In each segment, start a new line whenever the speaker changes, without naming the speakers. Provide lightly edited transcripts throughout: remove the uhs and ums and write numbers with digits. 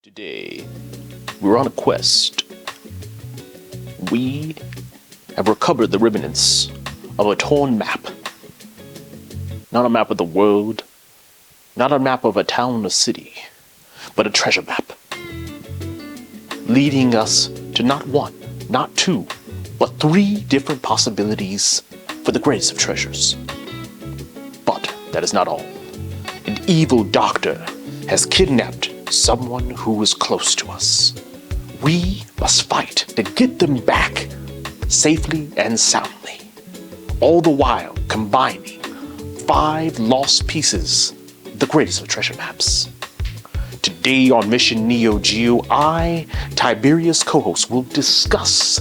Today, we're on a quest. We have recovered the remnants of a torn map. Not a map of the world, not a map of a town or city, but a treasure map. Leading us to not one, not two, but three different possibilities for the greatest of treasures. But that is not all. An evil doctor has kidnapped someone who is close to us. We must fight to get them back safely and soundly, all the while combining 5 lost pieces of the greatest of treasure maps. Today on Mission Neo Geo, I, Tiberius co-host, will discuss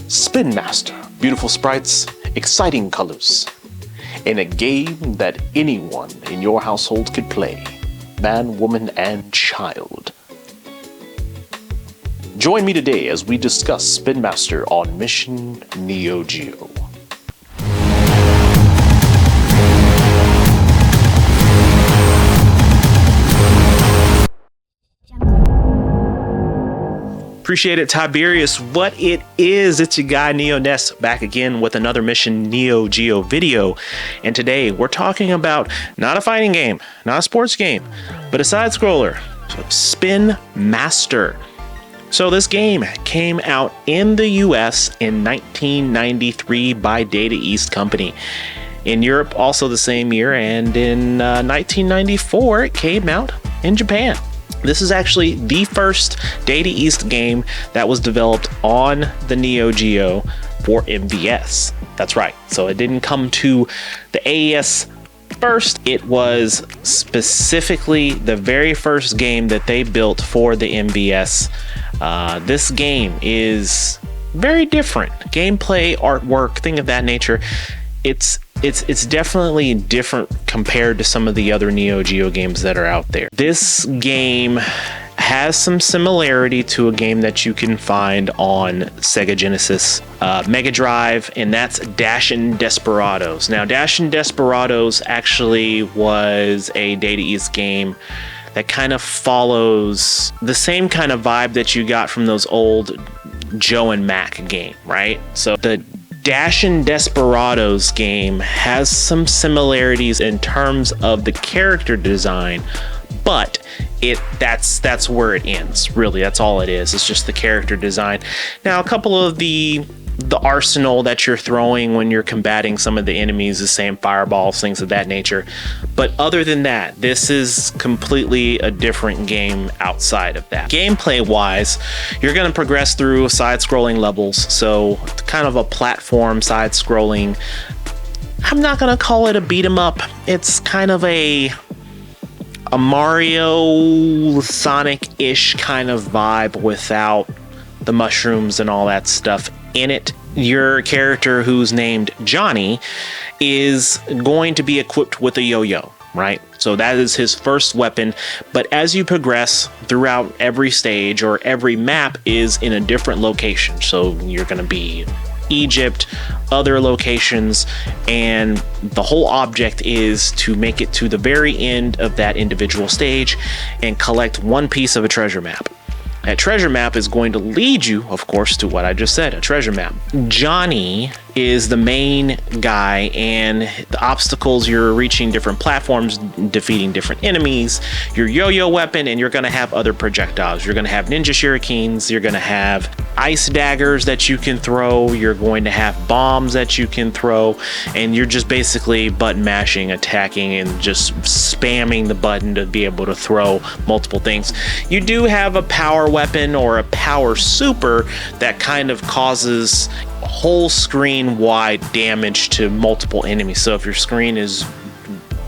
Spinmaster, beautiful sprites, exciting colors, in a game that anyone in your household could play. Man, woman, and child. Join me today as we discuss Spinmaster on Mission Neo Geo. Appreciate it, Tiberius. What it is, it's your guy Neo Nest back again with another Mission Neo Geo video. And today we're talking about not a fighting game, not a sports game, but a side scroller, Spinmaster. So this game came out in the US in 1993 by Data East Company. In Europe also the same year, and in 1994 it came out in Japan. This is actually the first Data East game that was developed on the Neo Geo for MVS. That's right. So it didn't come to the AES first. It was specifically the very first game that they built for the MVS. This game is very different. Gameplay, artwork, thing of that nature. It's definitely different compared to some of the other Neo Geo games that are out there. This game has some similarity to a game that you can find on Sega Genesis, Mega Drive, and that's Dashin' Desperados. Now, Dashin' Desperados actually was a Data East game that kind of follows the same kind of vibe that you got from those old Joe and Mac game, right? So the Dashin' Desperados game has some similarities in terms of the character design, but that's where it ends. Really, that's all it is. It's just the character design. Now, a couple of the arsenal that you're throwing when you're combating some of the enemies, the same fireballs, things of that nature. But other than that, this is completely a different game outside of that. Gameplay wise, you're going to progress through side-scrolling levels. So kind of a platform side-scrolling. I'm not going to call it a beat 'em up. It's kind of a Mario Sonic-ish kind of vibe without the mushrooms and all that stuff in it. Your character, who's named Johnny, is going to be equipped with a yo-yo, right? So that is his first weapon. But as you progress throughout every stage, or every map is in a different location. So you're going to be Egypt, other locations, and the whole object is to make it to the very end of that individual stage and collect one piece of a treasure map. That treasure map is going to lead you, of course, to what I just said, a treasure map. Johnny is the main guy, and the obstacles, you're reaching different platforms, defeating different enemies, your yo-yo weapon, and you're going to have other projectiles. You're going to have ninja shurikens, you're going to have ice daggers that you can throw, you're going to have bombs that you can throw, and you're just basically button mashing, attacking, and just spamming the button to be able to throw multiple things. You do have a power weapon or a power super that kind of causes whole screen wide damage to multiple enemies. So if your screen is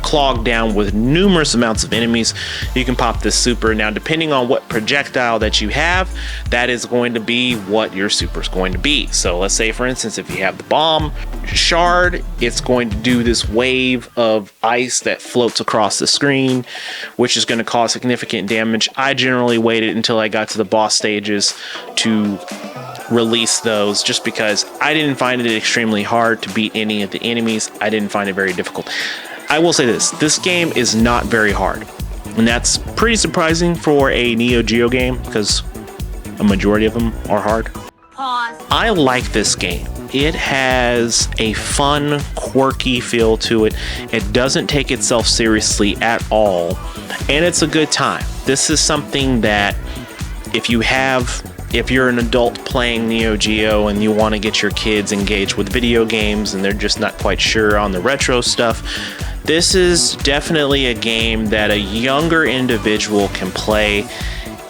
clogged down with numerous amounts of enemies, you can pop this super. Now, depending on what projectile that you have, that is going to be what your super is going to be. So let's say, for instance, if you have the bomb shard, it's going to do this wave of ice that floats across the screen, which is going to cause significant damage. I generally waited until I got to the boss stages to release those, just because I didn't find it extremely hard to beat any of the enemies. I didn't find it very difficult. I will say this game is not very hard. And that's pretty surprising for a Neo Geo game because a majority of them are hard.
Pause.
I like this game. It has a fun, quirky feel to it. It doesn't take itself seriously at all, and it's a good time. This is something that if you're an adult playing Neo Geo and you want to get your kids engaged with video games and they're just not quite sure on the retro stuff, this is definitely a game that a younger individual can play,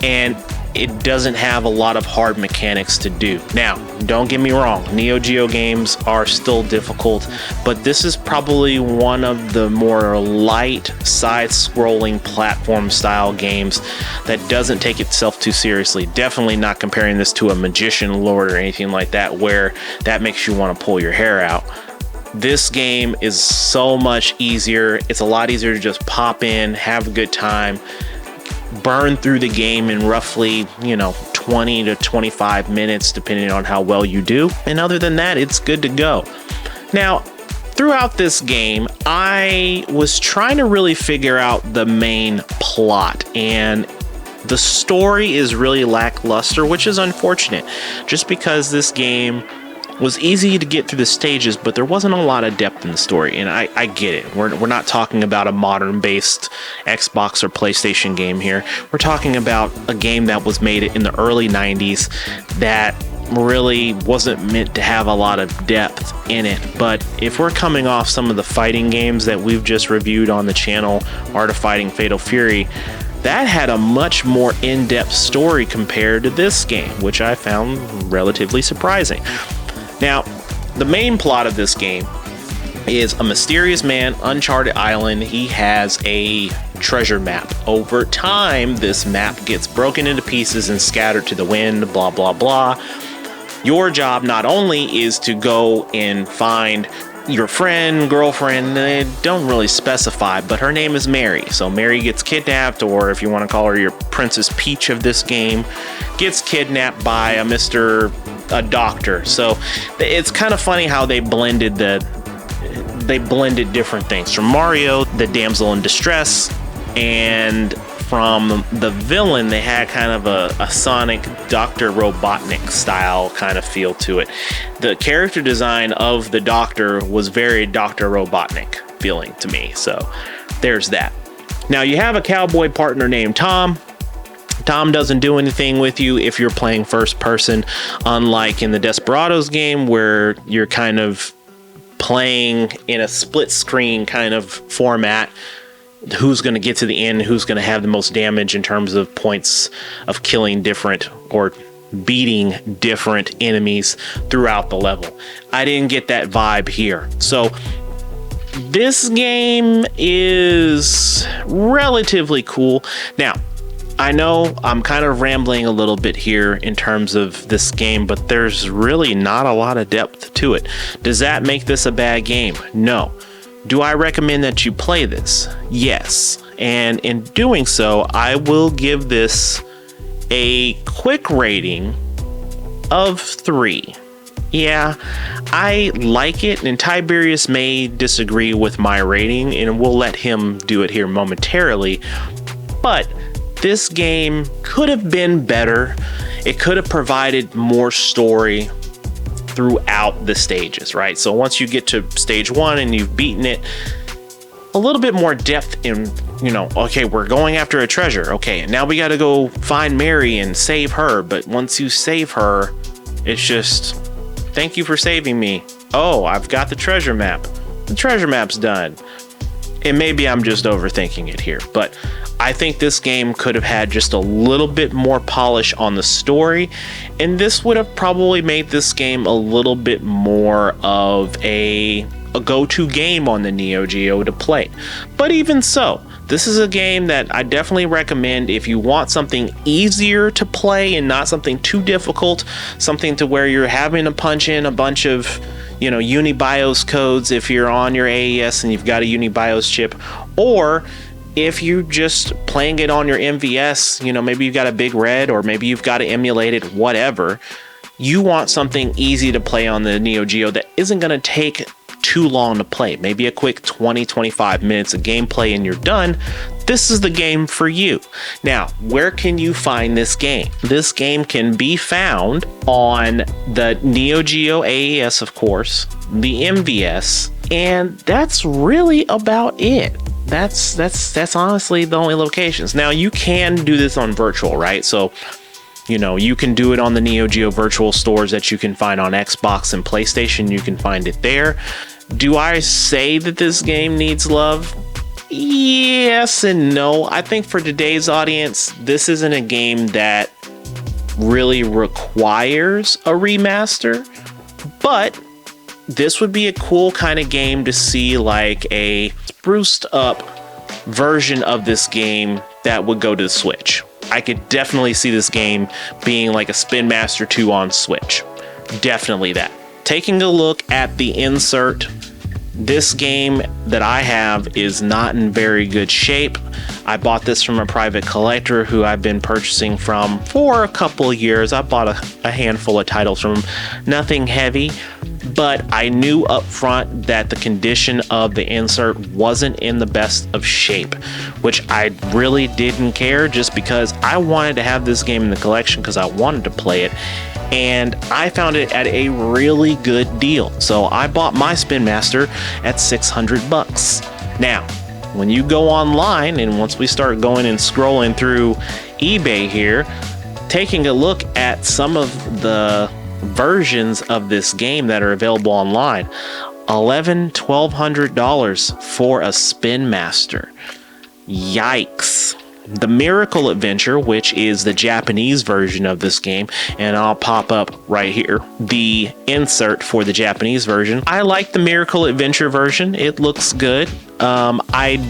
and it doesn't have a lot of hard mechanics to do. Now, don't get me wrong, Neo Geo games are still difficult, but this is probably one of the more light side-scrolling platform style games that doesn't take itself too seriously. Definitely not comparing this to a Magician Lord or anything like that, where that makes you want to pull your hair out. This game is so much easier. It's a lot easier to just pop in, have a good time, burn through the game in roughly, 20 to 25 minutes, depending on how well you do. And other than that, it's good to go. Now, throughout this game, I was trying to really figure out the main plot, and the story is really lackluster, which is unfortunate, just because this game was easy to get through the stages, but there wasn't a lot of depth in the story, and I get it. We're not talking about a modern-based Xbox or PlayStation game here. We're talking about a game that was made in the early 90s that really wasn't meant to have a lot of depth in it. But if we're coming off some of the fighting games that we've just reviewed on the channel, Art of Fighting, Fatal Fury, that had a much more in-depth story compared to this game, which I found relatively surprising. Now, the main plot of this game is a mysterious man, uncharted island. He has a treasure map. Over time, this map gets broken into pieces and scattered to the wind, blah, blah, blah. Your job not only is to go and find your friend, girlfriend, they don't really specify, but her name is Mary. So Mary gets kidnapped, or if you want to call her your Princess Peach of this game, gets kidnapped by a doctor. So it's kind of funny how they blended different things. From Mario, the damsel in distress, and from the villain, they had kind of a Sonic Dr. Robotnik style kind of feel to it. The character design of the Doctor was very Dr. Robotnik feeling to me. So there's that. Now you have a cowboy partner named Tom. Tom doesn't do anything with you if you're playing first person, unlike in the Desperados game where you're kind of playing in a split screen kind of format. Who's going to get to the end, who's going to have the most damage in terms of points of killing different or beating different enemies throughout the level. I didn't get that vibe here. So this game is relatively cool. Now, I know I'm kind of rambling a little bit here in terms of this game, but there's really not a lot of depth to it. Does that make this a bad game? No. Do I recommend that you play this? Yes. And in doing so, I will give this a quick rating of 3. Yeah, I like it, and Tiberius may disagree with my rating, and we'll let him do it here momentarily. But this game could have been better. It could have provided more story throughout the stages, right? So once you get to stage 1 and you've beaten it, a little bit more depth in, okay, we're going after a treasure. Okay, and now we got to go find Mary and save her. But once you save her, it's just, thank you for saving me. Oh, I've got the treasure map. The treasure map's done. And maybe I'm just overthinking it here, but I think this game could have had just a little bit more polish on the story, and this would have probably made this game a little bit more of a go-to game on the Neo Geo to play. But even so, this is a game that I definitely recommend if you want something easier to play and not something too difficult, something to where you're having to punch in a bunch of UniBIOS codes if you're on your AES and you've got a UniBIOS chip, or if you just playing it on your MVS, maybe you've got a big red, or maybe you've got to emulate it, whatever. You want something easy to play on the Neo Geo that isn't going to take too long to play. Maybe a quick 20-25 minutes of gameplay and you're done. this is the game for you. Now, where can you find this game? This game can be found on the Neo Geo AES, of course, the MVS, and that's really about it. That's honestly the only locations. Now, you can do this on virtual, right? So, you know, you can do it on the Neo Geo virtual stores that you can find on Xbox and PlayStation. You can find it there. Do I say that this game needs love? Yes and no. I think for today's audience, this isn't a game that really requires a remaster, but this would be a cool kind of game to see, like a spruced up version of this game that would go to the Switch. I could definitely see this game being like a Spinmaster 2 on Switch. Definitely that. Taking a look at the insert, this game that I have is not in very good shape. I bought this from a private collector who I've been purchasing from for a couple of years. I bought a handful of titles from him, nothing heavy, but I knew up front that the condition of the insert wasn't in the best of shape, which I really didn't care, just because I wanted to have this game in the collection because I wanted to play it. And I found it at a really good deal. So I bought my Spinmaster at 600 bucks. Now, when you go online, and once we start going and scrolling through eBay here, taking a look at some of the versions of this game that are available online, $1,200 for a Spinmaster. Yikes. The Miracle Adventure, which is the Japanese version of this game, and I'll pop up right here the insert for the Japanese version. I like the Miracle Adventure version. It looks good. I'd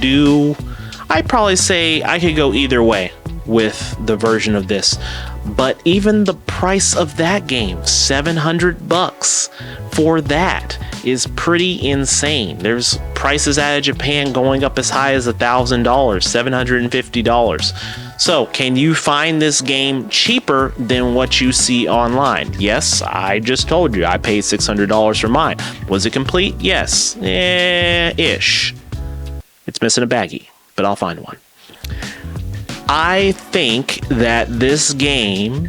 probably say I could go either way with the version of this, but even the price of that game, 700 bucks for that, is pretty insane. There's prices out of Japan going up as high as $1,000, $750. So can you find this game cheaper than what you see online? Yes, I just told you I paid $600 for mine. Was it complete? Yes, ish. It's missing a baggie, but I'll find one. I think that this game,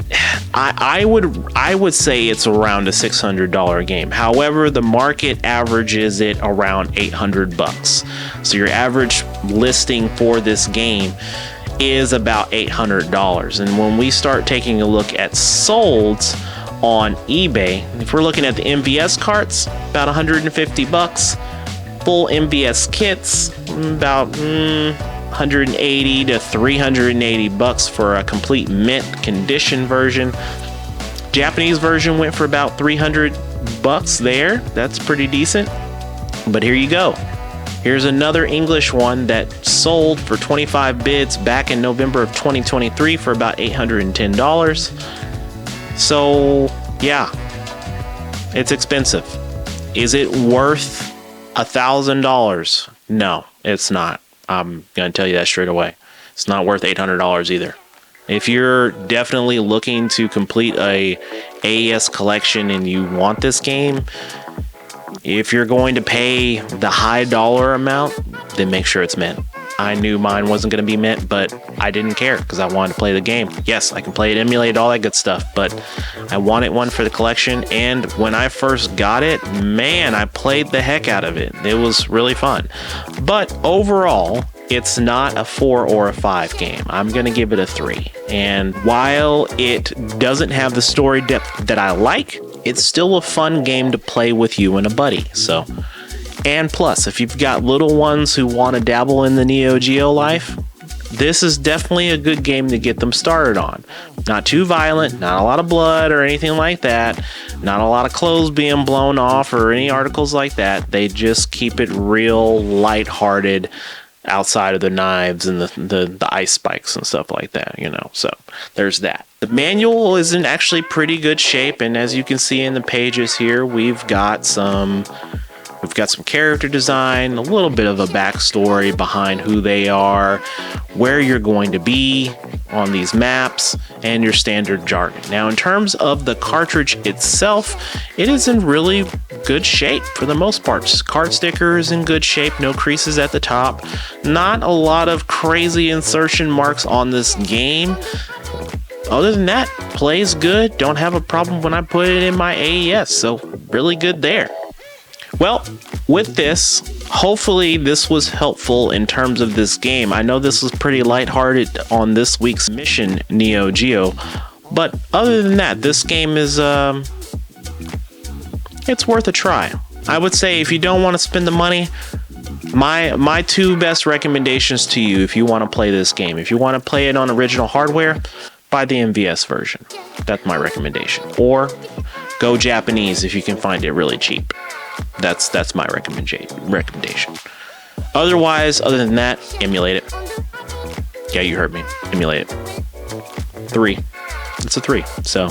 I would say it's around a $600 game. However, the market averages it around 800 bucks. So your average listing for this game is about $800. And when we start taking a look at solds on eBay, if we're looking at the MVS carts, about 150 bucks. Full MVS kits, about 180 to 380 bucks for a complete mint condition version. Japanese version went for about 300 bucks there. That's pretty decent. But here you go. Here's another English one that sold for 25 bids back in November of 2023 for about $810. So yeah, it's expensive. Is it worth $1,000? No, it's not. I'm going to tell you that straight away. It's not worth $800 either. If you're definitely looking to complete a AES collection and you want this game, if you're going to pay the high dollar amount, then make sure it's mint. I knew mine wasn't going to be mint, but I didn't care because I wanted to play the game. Yes, I can play it, emulate, all that good stuff, but I wanted one for the collection. And when I first got it, man, I played the heck out of it. It was really fun. But overall, it's not a 4 or a 5 game. I'm going to give it a 3. And while it doesn't have the story depth that I like, it's still a fun game to play with you and a buddy. So, and plus, if you've got little ones who want to dabble in the Neo Geo life, this is definitely a good game to get them started on. Not too violent, not a lot of blood or anything like that, not a lot of clothes being blown off or any articles like that. They just keep it real lighthearted outside of the knives and the ice spikes and stuff like that, you know. So there's that. The manual is in actually pretty good shape, and as you can see in the pages here, we've got some character design, a little bit of a backstory behind who they are, where you're going to be, on these maps and your standard jargon. Now, in terms of the cartridge itself, it is in really good shape for the most part. Card sticker is in good shape, no creases at the top. Not a lot of crazy insertion marks on this game. Other than that, plays good. Don't have a problem when I put it in my AES, so really good there. Well, with this, hopefully this was helpful in terms of this game. I know this was pretty lighthearted on this week's mission, Neo Geo, but other than that, this game is it's worth a try. I would say if you don't want to spend the money, my two best recommendations to you if you want to play this game. If you want to play it on original hardware, buy the MVS version. That's my recommendation. Or go Japanese if you can find it really cheap. That's my recommendation. Otherwise, other than that, emulate it. Yeah, you heard me. Emulate it. 3. It's a 3. So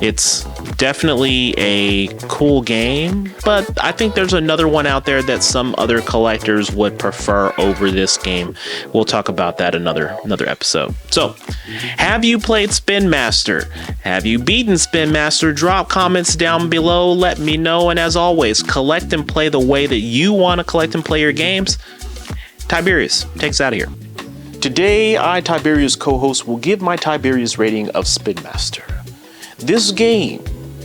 it's definitely a cool game, but I think there's another one out there that some other collectors would prefer over this game. We'll talk about that another episode. So, have you played Spinmaster? Have you beaten Spinmaster? Drop comments down below. Let me know. And as always, collect and play the way that you want to collect and play your games. Tiberius takes out of here. Today, I, Tiberius co-host, will give my Tiberius rating of Spinmaster. This game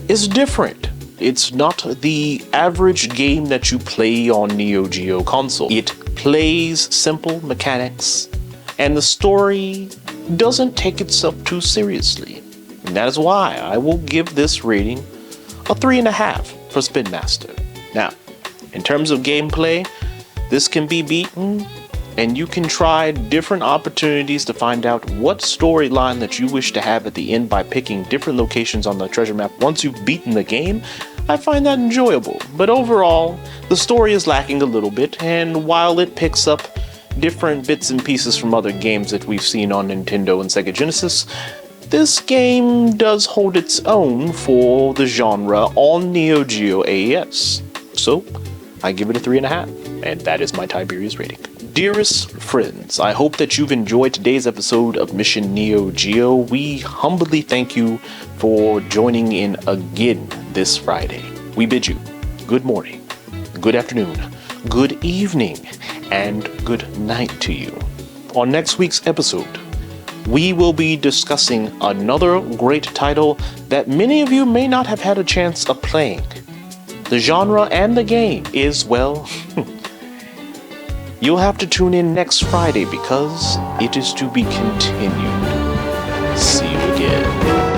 is different. It's not the average game that you play on Neo Geo console. It plays simple mechanics, and the story doesn't take itself too seriously. And that is why I will give this rating a 3.5 for Spinmaster. Now, in terms of gameplay, this can be beaten, and you can try different opportunities to find out what storyline that you wish to have at the end by picking different locations on the treasure map. Once you've beaten the game, I find that enjoyable. But overall, the story is lacking a little bit, and while it picks up different bits and pieces from other games that we've seen on Nintendo and Sega Genesis, this game does hold its own for the genre on Neo Geo AES. So, I give it a 3.5, and that is my Tiberius rating. Dearest friends, I hope that you've enjoyed today's episode of Mission Neo Geo. We humbly thank you for joining in again this Friday. We bid you good morning, good afternoon, good evening, and good night to you. On next week's episode, we will be discussing another great title that many of you may not have had a chance of playing. The genre and the game is, well, you'll have to tune in next Friday because it is to be continued. See you again.